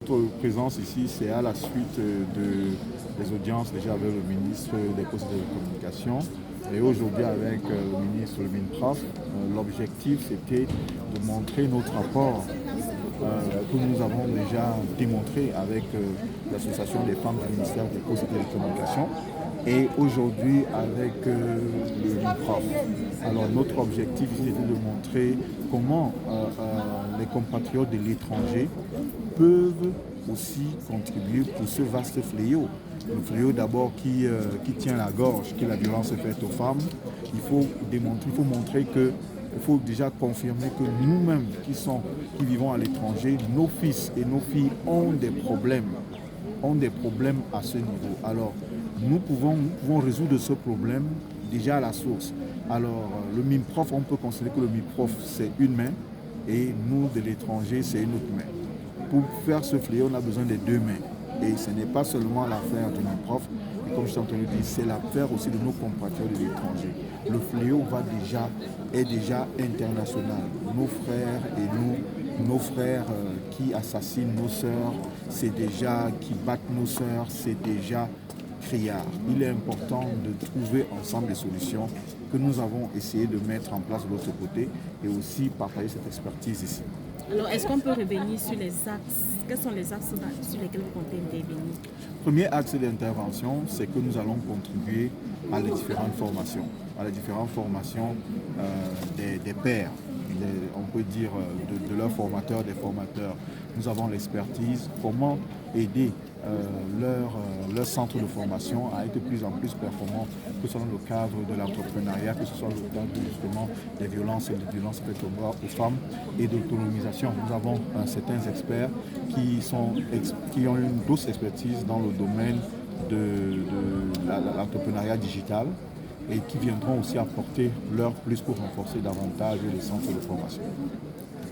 Notre présence ici, c'est à la suite des audiences déjà avec le ministre des Postes et des Télécommunications et aujourd'hui avec le ministre, le MINPROF. L'objectif, c'était de montrer notre rapport que nous avons déjà démontré avec l'association des femmes du ministère des Postes et des Télécommunications et aujourd'hui avec le MINPROF. Alors notre objectif, c'était de montrer comment les compatriotes de l'étranger peuvent aussi contribuer pour ce vaste fléau. Le fléau d'abord qui tient la gorge, qui est la violence faite aux femmes. Il faut montrer que, il faut déjà confirmer que nous-mêmes qui vivons à l'étranger, nos fils et nos filles ont des problèmes à ce niveau. Alors, nous pouvons résoudre ce problème déjà à la source. Alors, le MINPROF, on peut considérer que le MINPROF, c'est une main et nous, de l'étranger, c'est une autre main. Pour faire ce fléau, on a besoin des deux mains. Et ce n'est pas seulement l'affaire de MINPROF, et comme je suis en train de dire, c'est l'affaire aussi de nos compatriotes de l'étranger. Le fléau est déjà international. Nos frères et nos frères qui assassinent nos sœurs, qui battent nos sœurs, c'est déjà criard. Il est important de trouver ensemble des solutions que nous avons essayé de mettre en place de l'autre côté et aussi partager cette expertise ici. Alors, est-ce qu'on peut revenir sur les axes? Quels sont les axes sur lesquels vous comptez intervenir? Premier axe d'intervention, c'est que nous allons contribuer à les différentes formations, des pairs, on peut dire de leurs formateurs, des formateurs. Nous avons l'expertise, comment aider leur centre de formation à être de plus en plus performant, que ce soit dans le cadre de l'entrepreneuriat, que ce soit dans le cadre justement des violences faites aux femmes et de l'autonomisation. Nous avons certains experts qui ont une grosse expertise dans le domaine de l'entrepreneuriat digital et qui viendront aussi apporter leur plus pour renforcer davantage les centres de formation.